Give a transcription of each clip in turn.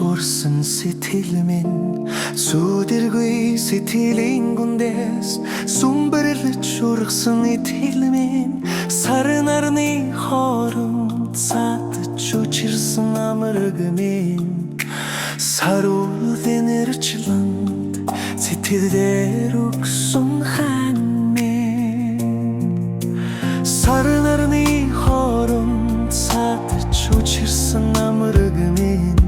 шуурсан сэтгэл минь сүдэргүй сэтгэлийн гүндээс сүмбэрлэж ургасан итгэл минь сарын нарны хооронд цаатаж учирсан амраг минь саруулын эрчланд сэтгэл дээр өгсөн хань минь сарын нарны хооронд цаатаж учирсан амраг минь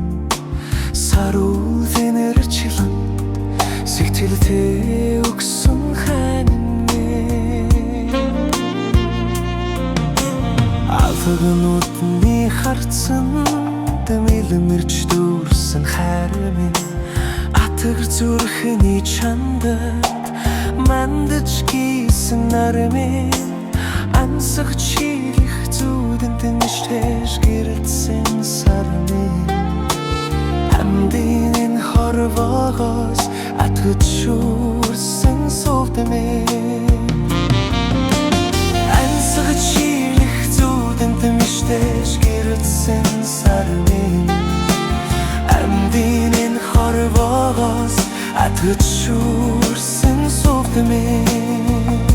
саруулын эрчланд сэтгэлдээ өгсөн хань минь алгынуудны харцсан дэмэлмэрч дүүрсэн хайр минь атгар зүрхний чандад мандаж гисэн нар минь ансах чирэх зүудэнд нэштэж гэрэлтсэн сар минь амдын хорвоогоос атгад шуурсан сувд минь ансах чирэх зүудэнд нэштэж гэрэлтсэн сар минь амдын хорвоогоос атгад шуурсан сувд минь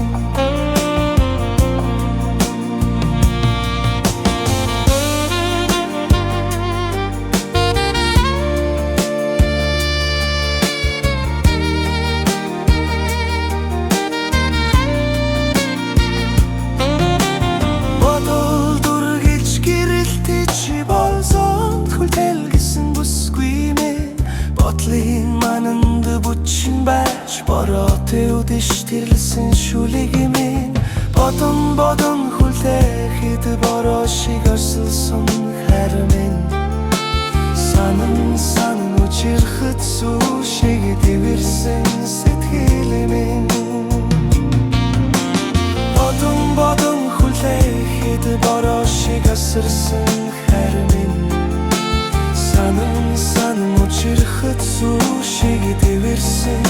мананд бүчин байж бороотой үдэштирлсэн шүлэг минь бодон хүлээхэд бороо шиг орсолсон хайр минь санан учирхэд сүү шиг дэвэрсэн сэтгэл минь бодон хүлээхэд бороо шиг орсолсон хайр минь санан учирхэд сүү шиг дэвэрсэн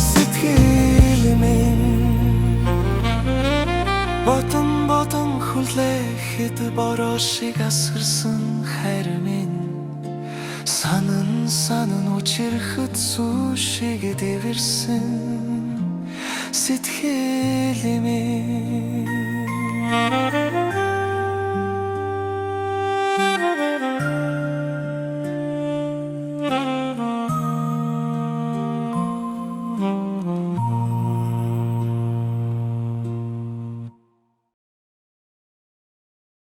сэтгэл минь бодон хүлээхэд бороо шиг асгарсан хайр минь санан учирхэд сүү шиг дэвэрсэн сэтгэл минь